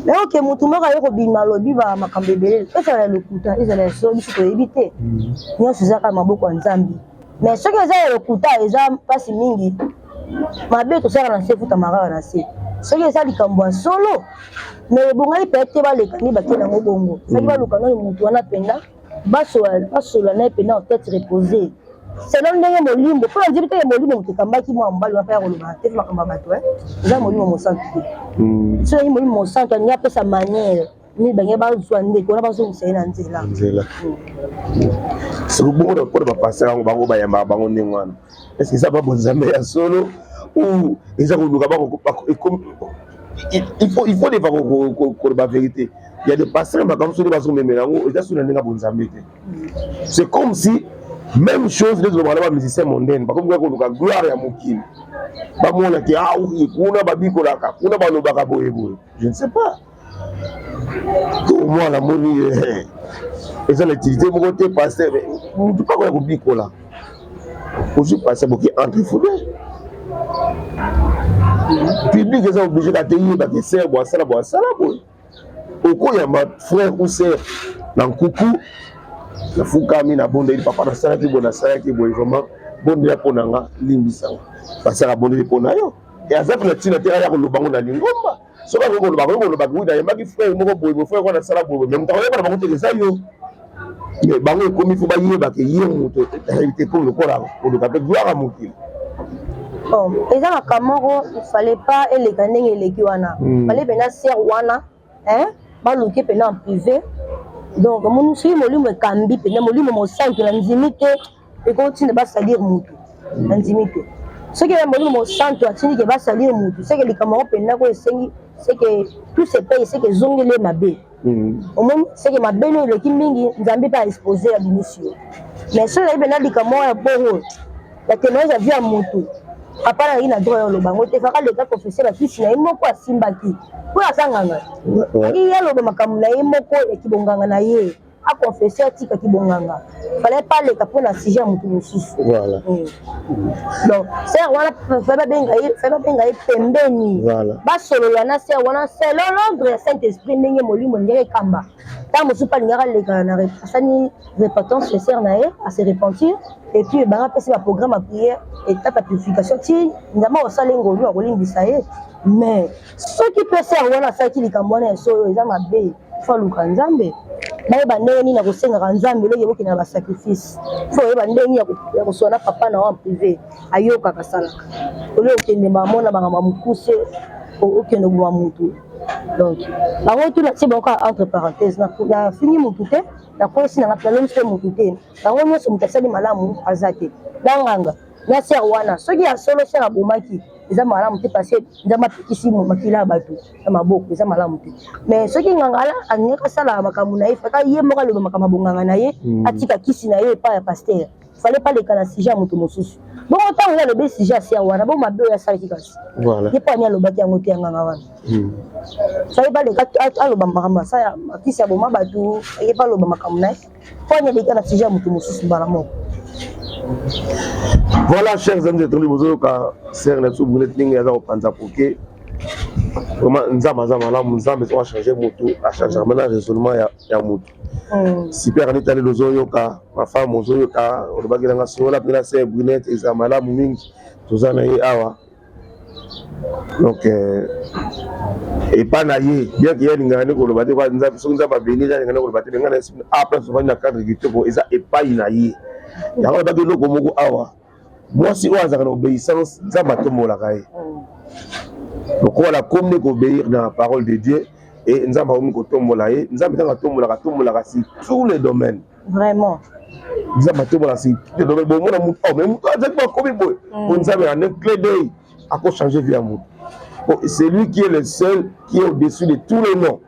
mais oke motu moko aye kobima alobi bamakambo ebele ezala ya lokuta ezala ya so biso toyebi te nyonso ezaka maboko ya nzambe mais soki eza ya lokuta eza mpasi mingi mabe tosala na se futa makaka na se soki eza likambo ya solo mais ebongai mpe te balekani bakei nango bongo soki balukana oyo motu wana mpenza basola na ye mpenza en tête reposée selon ndenge molimbo mpo nandibi te ye molimbo moto ekambaki mwa mobali wana mpe ya koloba te makambo ya bato eza molimo mosantu te soki molimo mosantu alingi apesa manière ni bange bazwa ndeko wana bazongisa ye na nzela bongo mpona bapasteur yango bango bayambaka bango ndenge wana est ce que eza babonzambe ya solo ou eza koluka il faut des fois la vérité. Il y a des pasteurs qui sont c'est comme si même chose les musiciens mondains par exemple la gloire à Mokil je ne sais pas moi la monnaie et ça l'activité mon côté pasteur on ne peut pas là aussi passer beaucoup entre foulées public est obligé d'atteindre parce que c'est bon ça au quoi il y a ma frère ou sœur dans coucou la fouka mi na bonde papa na sala ki bona sala ki boy vraiment bonde ya ponanga limbisa parce que la bonde pona yo et azaf na tina te ya ko lobango na lingomba so ba ko lobango da yamba ki frère moko boy frère ko na sala boy même tawo ba bango te ça yo mais bango ko mi fo ba yeba ke yé moto réalité pour le corps pour le capé gloire à mokili. Bon, les gens à Camaro, il fallait pas les gagner et les guana. Il fallait bien faire wana, hein, balouter pendant en privé. Donc, mon suivi mon limo cambi, pendant mon limo mon sang que l'intimité et continue de salir moutou, l'intimité. Ce qui est mon limo mon sang, tu as dit que va salir moutou. C'est que les Camaro pendant que c'est que tout se paye, c'est que zongé les mabé. Au moins, c'est que ma belle le kimbingi, n'ambi pas exposé à l'initiation. Mais ceux qui viennent les Camaro à Boro, la témoignage a vu à moutou. Papa na droit le bango te faka le ka confesser la fille na imoko asimbaki po asanganga ki yalo ba makamuna imoko ekibonganga na ye a confessé tika kibonganga fallait pas les capons na sujet mutu mususu voilà donc c'est wana fallait benga pembeni ba solo na c'est wana c'est l'ordre de Saint-Esprit ndenge molimo ndenge kamba ta musu pa ngara le kana repasani repentance sincère na à se repentir et puis ba passer le programme à prière étape de purification ti ndama osalengo lu akolimbisa ye mais ce qui peut faire wana ça qui likambona so eza mabe fa lukanzambe baye bandeni na kosenga nzambe lo yeboki na ba sacrifice fo yeba ndeni ya kosona papa na en privé ayoka kasalaka ole okende mamona banga mukuse okende bwa mutu donc bango tout na c'est encore entre parenthèses na fini mutu te na ko si na ngapela mse mutu te bango nyoso mutasali malamu azate danganga na ser wana soki ya solo sera bomaki eza malamu te parce nzamba pikisi makila bato na maboko eza malamu te mais soki ngangala anyaka sala makambo na ye faka ye moka le makambo bonganga na ye atika kisi na ye pa ya pasteur fallait pas les kana sujet mutu mosusu bon autant on a le bé sujet ser wana bon mabe ya sala kikasi voilà ye pa nya lo baki yango te nganga wana fallait pas les alo bamba sa ya kisi ya boma bato ye pa lo makambo na ye po nya les kana sujet mutu mosusu bala moko. Voilà, chers amis, c'est un peu de temps. Vraiment, Nzamba a changé moto, a changé maintenant raisonnement ya moto. Super en Italie, lozoyoka, ma femme ozoyoka, on va dire que sola pena c'est brunette et zamala mingi, tozana ye awa. Donc et pas naïe, bien qu'il y ait une grande ko lobate kwa Nzamba béni na ngana ko lobate ngana après souvent na cadre gite ko eza et pas naïe. Yango ba de loko moko awa. Moi si oza kana obéissance, Nzamba tomola kai. Donc voilà, comme nous obéir dans la parole de Dieu et nous avons tous les domaines. Vraiment. Nous avons tous les domaines. Bon, nous avons un clé d'œil à quoi changer vie à nous. C'est lui qui est le seul qui est au-dessus de tous les noms.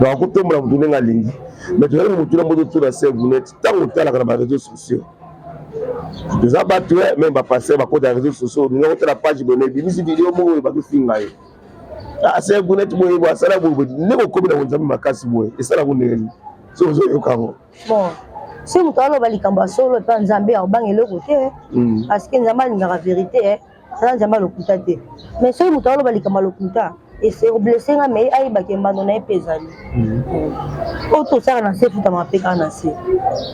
Donc, nous avons donné la ligne. Mais nous avons donné la ligne. Tant que nous avons les réseaux sociaux. Nous avons battu, même passer par les réseaux sociaux. Nous avons la page de l'émission vidéo. Nous avons fait ah, c'est vous n'êtes pas ça là vous ne vous connaissez pas ma casse et ça là vous n'êtes bon si vous parlez de l'ikamba solo et pas Nzambe au bang et le côté parce que Nzamba n'a la vérité ça Nzamba le kutate mais si vous parlez de l'ikamba le kuta et c'est blessé mais aïe ba kemba non est pesali auto ça na c'est tout à ma peka na c'est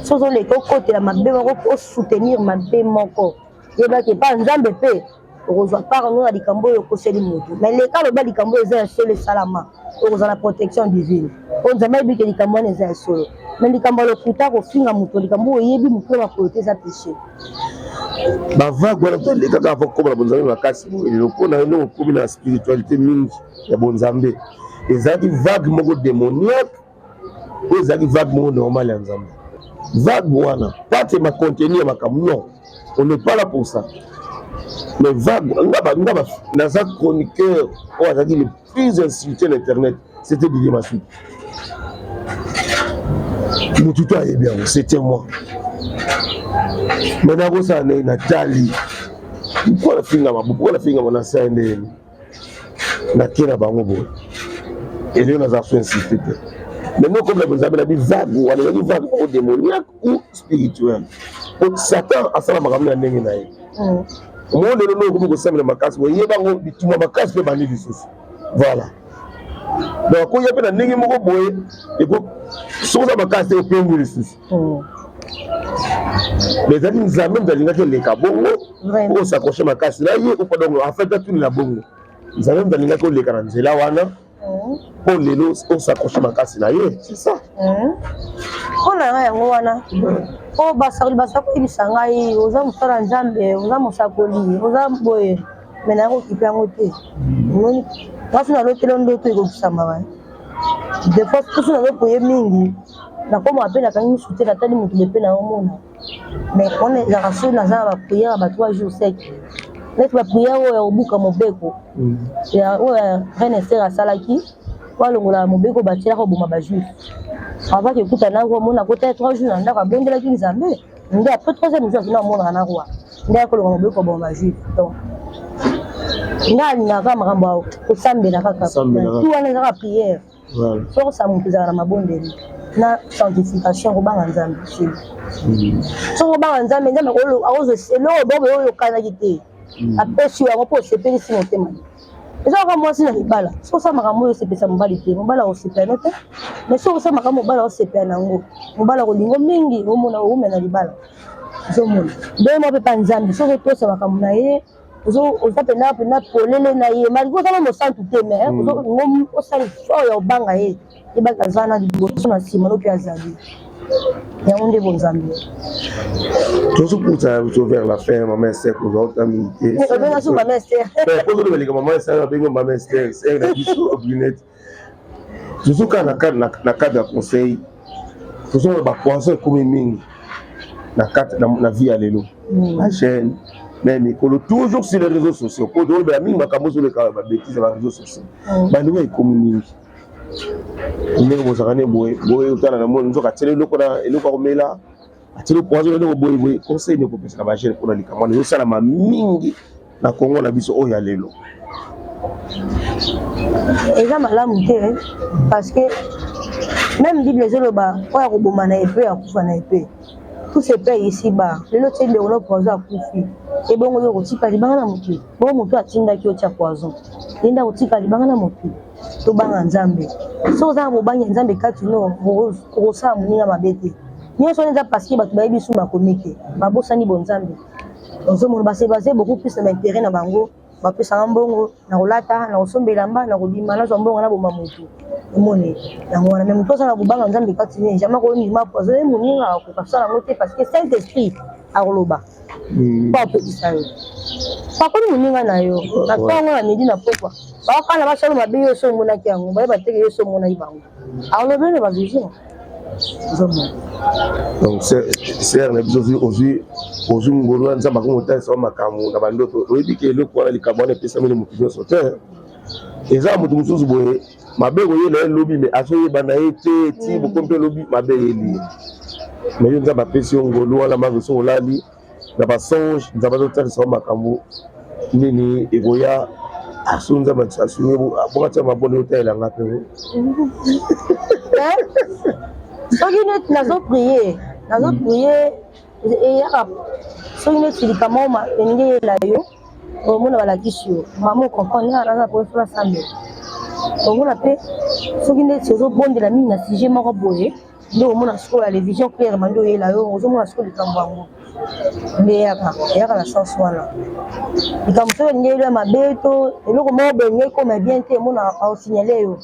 sozo les côté la mabe ko soutenir mabe moko yeba ke pas Nzambe pe on par nous à Likambo et au Koseli Moto. Mais les cas, le bas Likambo est un seul salama. On a la protection divine. On a même dit que Likambo est un seul. Mais Likambo le putain au fin à Moto. Likambo est bien pour la protéger sa péché. Bah, va, voilà, les gars, avant comme la bonne zambé, la casse, et le coup, on a une commune à spiritualité, mine, la bonne zambé. Et ça dit vague, mon démoniaque, et ça dit vague, mon normal, en zambé. Vague, voilà, pas de ma contenir, ma cam, non. On n'est pas là pour ça. Mais vague, dans un chroniqueur, on a dit le plus insulté d'internet, c'était Didier Massou. Mon tuto est bien, c'était moi. Maintenant, ça n'est Nathalie. Pourquoi la fille m'a lancé na kena bango boy. Et lui, on a fait insulté. Maintenant, comme vous avez dit vague, on a dit vague ou démoniaque ou spirituel. Donc, Satan a ça la magamé à Nengenaï. Moi, le nom que vous savez, ma casse, vous voyez, tu m'as casse, peut banir du souci. Voilà. Donc, quand il y a pas de n'importe quoi, boy, et que si vous avez cassé, vous pouvez le souci. Les amis nous amènent dans les cabons pour s'accrocher ma casse là, ou pas donc en fait, tout la bonne. Nous amènent dans les cabons là, wana, pour les lots, pour s'accrocher ma casse là, c'est ça. On a rien, wana. Oh, basari basako ibisangai oza musala Nzambe oza musakoli oza boye mena ko kipa ngote ngoni kasi na lotelo ndoto iko kusama ba de fois tous na ko yemingi na ko mo apena kangi soutien atali mutu lepe na omona mais on est la raison na za ba prière ba 3 jours sec net ba prière o buka mobeko ya o reine sera salaki walongola mobeko batira ko boma ba juif avant que écoute na ko mona ko te 3 jours na ndaka bondela ki Nzambe nde après 3e jour na mona na roi nde ko longo mobeko boma juif donc ngani na ka makambo ko sambela kaka tu wana za prière voilà so ça mo pesa na mabondeli na sanctification kobanga nzambe so kobanga nzambe nzambe eloko oyo okanaki te apesi yango mpo osepelisi motema eza kaka mwasi na libala so osala makambo oyo osepelisa mobali te mobali akosepela no te mais so osala makambo mobali akosepela nango mobali akolingo mingi omona oume na libala ozomona nde mo mpe pa nzambe soki otosa makambo na ye oza pena polele na ye malgré ozala mosantu te mais osala oyo ya obanga ye ebaki aza na liboso na nsima no mpe azali yango nde bonzambe tozokuta vers la fin maman Esther kozauta milité obenga so maman Esther pozolobeleka maman Esther abengi maman Esther ser na biso brunette tozoka na cadre ya conseil tozomona bapoison ekomi mingi na vie ya lelo bachaine mais mikolo toujours sur les réseaux sociaux po tolobela mingi makambo ozoleka babétise ya baréseaux sociaux balingo ekomi mingi ndenge bozalaka ne boye otala na moni nzoka atiela eloko akomela atiela poison eloko boye conseil ne kopesa na bajeune mpona likambo wana ezosalama mingi na kongo na biso oyo ya lelo eza malamu te parce que même bible ezoloba oyo akoboma na epe akufa na epe tout se paye ici bas lelo tie ndeko no poison akufi ebongo yo kotika libanga na mokili bongo moto atindaki otya poison linda kotika libanga na mokili tobanga nzambe so ozala bobangi nzambe kati no okosala moninga mabe te nyonso wana eza parceke bato bayebi su makomi te babosani bonzambe ozomona basebase beaucoup plus na baintérêt na bango bapesanga mbongo na kolata na kosombela mba na kobima nazwa mbongo na boma motu emoni yango wana mais moto ozala kobanga nzambe kati ne jamai koyondima po azali moninga akokasala yango te parce que saint esprit akoloba mpo apekisa yo pakoli moninga na yo na ntongo na midi na pokwa bakana basala mabe yo so omonaki yango baye bateke yo so omonaki bango akolobeli na bavision ozomona donc ser na biso ozwi ngolo nzambe akomotalisa makambo na bandoto oyebi ke eloko wana likambo wana epesameli motu nyonso te eza motu mosusu boye mabe koyela ye lobi me azoyeba na ye te ti bokomi mpe lobi mabe yeli mais yo nzambe apesi yo ngolo wana maveso olali na basonge nzambe azotalisa makambo nini ekoya aso nzambe asungi bokatia mabonde otalelanga mpe soki neti nazopriye eyaka soki neti likambo elingi eyela yo omona balakisi yo mama okomprendre naza poefola sambe omona mpe soki neti ozobondela mingi na sujet moko boye nde omona sikoyo ya vision claire mande oyela yo ozomona sikoyo likambo yango nde eyaka na sens wana likambo soki elingi eyela mabe to eloko moko boye ekoma bien te omona aosignale yo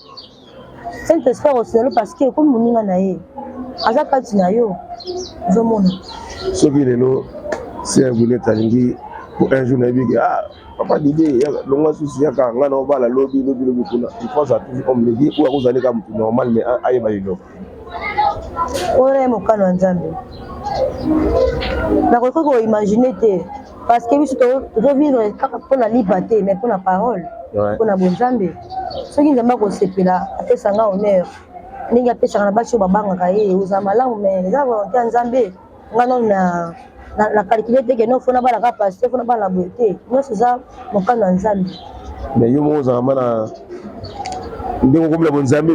saint esprit osignale parce que ekomi moninga na ye aza kati na yo ozomona soki lelo se brunette alingi po un jour nayebiki papa dide longa susi yaka nga na obala lobi kuna il faut ça toujours comme le dit ou akozali ka mutu normal mais ayeba lelo oyo mokano ya nzambe nakoki koimagine te parce que biso tozovivre kaka mpona liba te mais mpona parole mpona bonzambe soki nzambe akosepela apesanga honneur ndenge apesaka na basi oyo babangaka ye ozala malamu mais eza volonté ya nzambe nga nano na calcule teke no fona bala ka paster fona bala boye te nyonso eza mokano ya nzambe mais yo moko ozala mana ndenge okomela bonzambe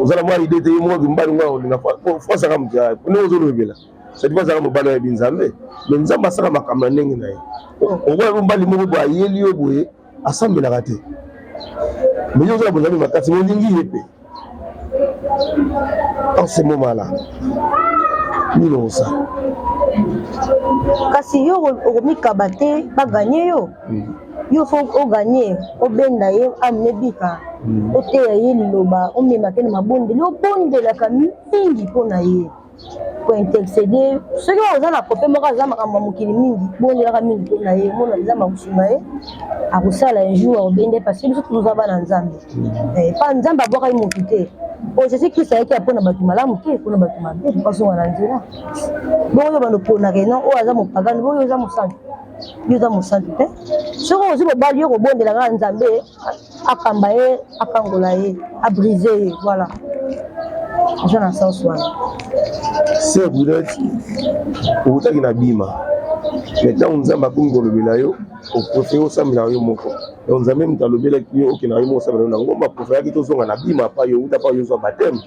ozala mwa ide te ye moko mbali ngo olinga fosaka motu ya ndenge ozolobela sadi fosaka mobali oyebi nzambe mais nzambe asala makambo na ndenge na ye okoya mbali moko boye ayeli yo boye asambelaka te mais yo ozala bonzambe makasi molingi ye mpe en ce moment là nino osala kasi yo okomikaba te baganye yo yo fo oganye obenda ye amebika oteya ye liloba omema ke na mabondeli obondelaka mingi mpona ye po intercede soki oza na kope moko aza makambo ya mokili mingi bondelaka mingi mpona ye mona nzambe akosunga ye akosala un jour akobende parce que biso toza bana nzambe pa nzambe abwaka ye motu te o jésus christ ayaki mpona bato malamu te mpona bato mabe basonga na nzela bongo yo bando ponaka non oyo aza mopagani bongo yo oza mosantu yo oza mosantu te soki ozwi mobali yo kobondela kaka nzambe akamba ye akangola ye abrise ye voilà eza na sens wana se brunette okutaki na bima mais ntango nzambe akomi kolobela yo oprefere osambela yo moko donc nzambe mutu alobelaki yo okende yo mosala na ngomba profayaki tozonga na bima pa yo uta pa yo zwa baptême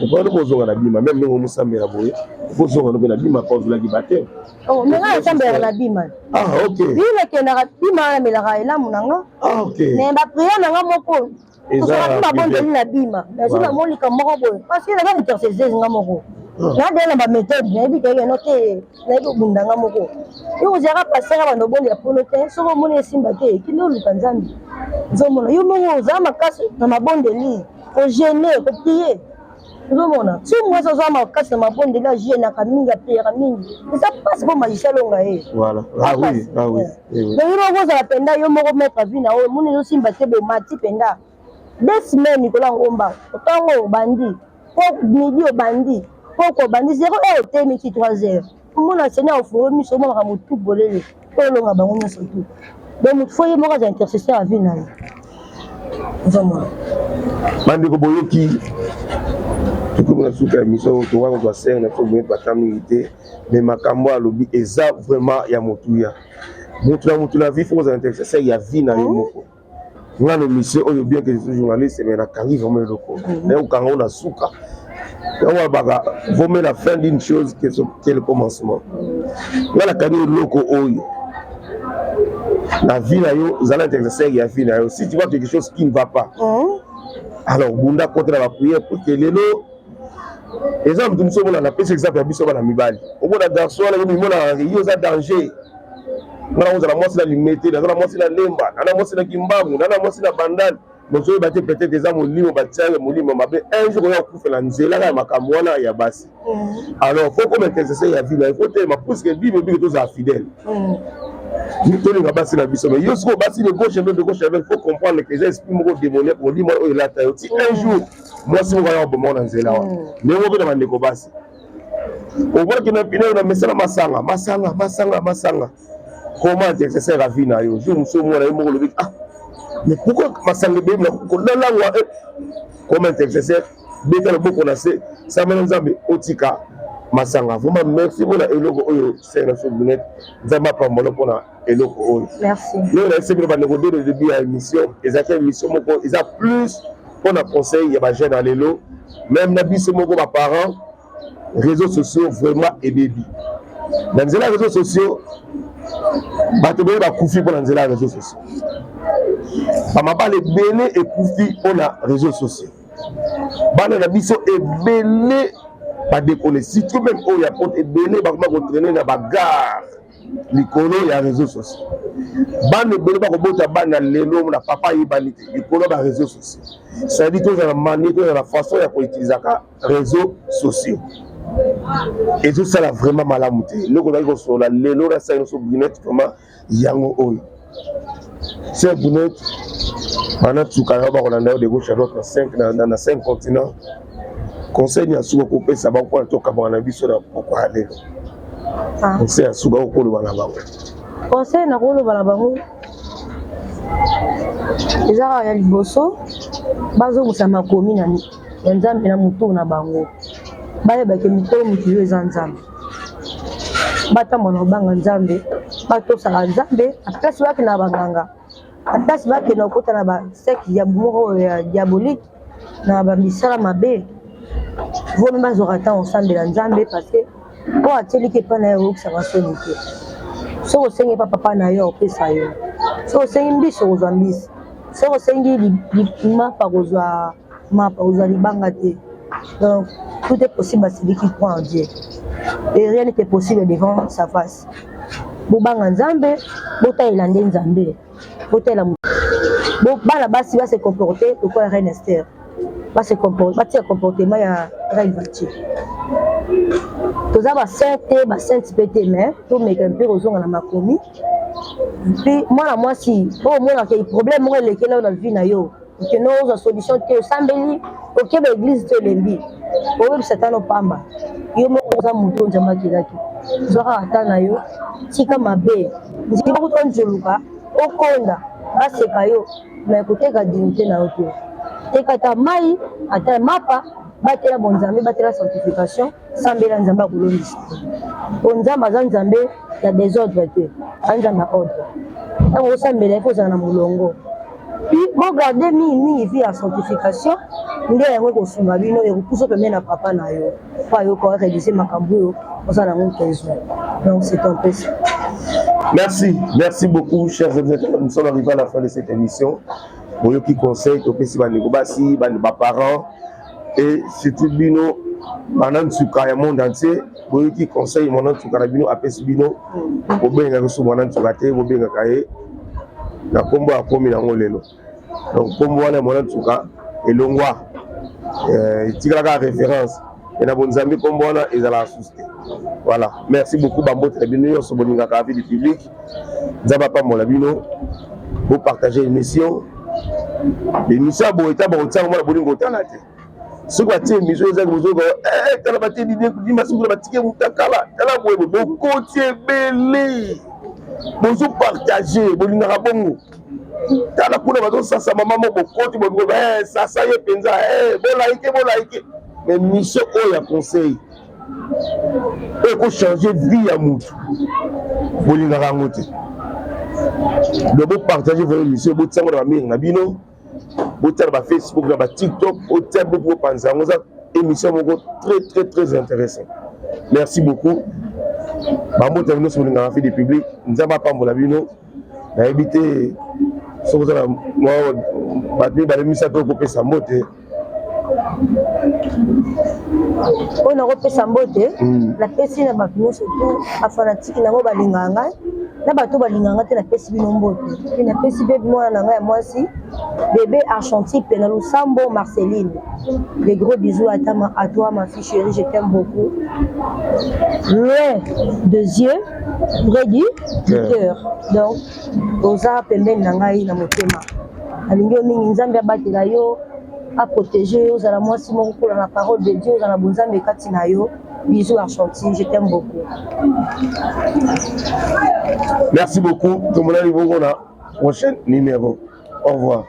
okona kozonga na bima même ndenge omosambela boye okozonga nope na bima pa ozolaki baptême menga nasambelaka na bima ok bima ekendaka bima namelaka elamu nanga ok mais bapriere nanga moko tozalaki babondeli na bima nazi namolika moko boye parce que naza intercesseuse nga moko nadele na baméthode nayebi keke no te nayebi obundanga moko yo kozalaka pasera bando obondela pono te soki omoni esimba te ekinde oluka nzambe ozomona yo moko ozala makasi na mabondeli kogene koprie ozomona ti mwasi ozala makasi na mabondeli agenaka mingi apriera mingi eza mpasi mpo magicien alonga ye donc yo moko ozala mpenza yo moko maître vi na oyo moni ezosimba te bomati mpenza 2 semaines nikola ngomba otango obandi po midi obandi poko bandi 0 heure temiki 3 heures omona seigneur ofungola miso omamaka motu bolele po olonga bango nyonso tu donc motu fo ye moko aza intercesseur ya vie na ye ozomona bandeko boyoki tokomi na suka ya miso towanga twa sere na biso boye bata mingi te mais makambo alobi eza vraiment ya motuya motu na vie fo kozala intercesseur ya vie na ye moko nga no mission oyo bien que je suis journaliste mais nakangi vraiment eloko naye kokanga o na suka yango baka vaut la fin d'une chose que le commencement nga nakangi eloko oyo la vie na yo ozala intercesseur ya vie na yo si tu vois quelque chose qui ne va pas alors bunda contre la prière pour que lelo exemple tu moso mona na pesi exemple ya biso bana mibali omona garçon wana yo mimona yo oza danger ngana ozala mwasi na limete nazala mwasi na lemba nana mwasi na kimbangu nana mwasi na bandani mozo ba te peut-être eza molimo batianga molimo mabe un jour ya kufela nzela ya makambo wana ya basi alors faut comme intercesseur ya vie il faut te ma pousse que bible bi que tous fidèles tolinga basi na biso mais yo siko basi de gauche il faut comprendre que les esprits moko démoniaque on dit moi oyo la taille un jour mwasi moko ya bomo na nzela wa mais mo bina bandeko basi o voit que na pina na mesala masanga comment intercesseur ya vie na yo jour muso mo na yo moko lobi mais pourquoi masanga bébé na langwa comment intercesseur beka beaucoup na ça mena nzambe otika masanga vraiment merci pour la eloko oyo c'est na sobunete nzamba pambola pona eloko oyo merci nous on a essayé de négocier le début à l'émission ezaka émission moko eza plus pour na conseil ya ba jeune à lelo même na biso moko ba parents réseaux sociaux vraiment ebebi dans les réseaux sociaux bato boye bakufi pour na réseaux sociaux bamabala ebele ekufi pour na réseaux sociaux bana na biso ebele badekone surtout même oyo ya porte ebele bakoma kotraîner na bagare likolo ya réseaux sociaux bana ebele bakobota bana lelo na papa ayebani te likolo ba réseaux sociaux ça dit tozala na manière tozala na façon ya koutilisaka réseaux sociaux et tout ça là vraiment malamu te eloko ezali kosola lelo nasali nyonso brunette koma yango oyo c'est brunette bana tukaka bakolanda yo de gauche à droite na 5 continents conseil ya suka kopesa bango mpona tokabaka na biso na poko ya lelo conseil ya suka okoloba na bango conseil na koloba na bango ezaka ya liboso bazongisa makomi na nzambe na motu na bango bayebake mikolo motu yo eza nzambe batambola kobanga nzambe batosaka nzambe aplasi bake na banganga aplasi bake na okota na baseke moko ya diabolique na bamisala mabe vomi bazwaka ntango osambela nzambe parce que mpo atieliki epa na yo okokisaka soni te soki osengi epa papa na yo opesa yo soki osengi mbisi okozwa mbisi soki osengi mapa kozwa mapa kozwa libanga te donc tout est possible à celui qui croit en Dieu et rien n'était possible devant sa face bobanga nzambe botalela nde nzambe botalela bana basi base comporter lokola reine Esther batia comportement ya reine Vati toza basainte mpe te mais tomeka mpe kozonga na makomi mpe mwana mwasi oyo omonaka problème moko elekeli oyo na vie na yo okende ozwa solution te osambeli okeba église te elembi oyebisa tana opamba yo moko oza moto nzambe akelaki zwaka ata na yo tika mabe nziki bakuta nzoluka okonda baseka yo mais koteka dignité na yo te teka ata mai ata mapa batela bonzambe batela sanctification sambela nzambe akolondisa po nzambe aza nzambe ya désordre te anzambe ya ordre ntango osambela ifo ozala na molongo puis regardez mini vie à certification nde yango kosunga bino ekopusa pembe na papa na yo po ayoka réaliser makambo oyo ozala nango 15 jours. Donc c'est un peu ça. Merci beaucoup, chers auditeurs. Nous sommes arrivés à la fin de cette émission. Pour qui conseille, au PC Banegobasi, Baneba parents, et surtout Bino, Manan Tsuka, monde entier, pour qui conseille, Manan Tsuka, Bino, Apes Bino, pour bien reçu Manan Tsukate, pour bien Kaye, na combo à commis dans Lelo. Donc, combo à Manan Tsuka, et Longwa, Tigaka référence, et na Bonzambi, combo à Ezala Souste. Voilà, merci beaucoup, Bambo Trabino, sur Boninga Kavi du public, Zabapa Molabino, pour partager l'émission. L'émission a beau état, bon, ça, on va bolingo tanate. Ce que tu as mis, c'est que vous avez t'as la bâtie d'idée, vous m'as soulevé la bâtie, vous t'as calé, t'as la boue, vous côtiez belé, vous partagez, vous n'avez pas bon. T'as la couleur, vous ça, ça, maman, vous côté, vous ça, ça y est, penza, bon like. Mais mission, oh, y a conseil. Il faut changer de vie à Moutou. Vous n'avez pas monté. Donc, vous partagez votre émission, vous avez la mire, Nabino. Vous avez Facebook, vous avez TikTok, vous avez beaucoup de émission très intéressante. Merci beaucoup. Bambo termine sur le fait du public. Nous avons pas mon Nabino. Nous avons évité ce que vous avez moi, l'émission pour couper sa motte. On a repris sa beauté, la personne n'a pas pu surtout à fanatique n'a pas balinganga, n'a pas tout balinganga, la personne n'a pas pu. La personne moi aussi, bébé Argentine, Pénalou Sambo, Marceline. Des gros bisous à toi, ma fille chérie, je t'aime beaucoup. Loin de yeux, vrai du cœur. Donc, aux arts, Pemben Nangaï, na motema. Alingyo mingi nzambe abatela yo. À protéger, aux alamoi Simon pour la parole de Dieu, aux alabonza Mekatinayo. Bisous Argentine, je t'aime beaucoup. Merci beaucoup. Tout le monde a prochain numéro. Au revoir.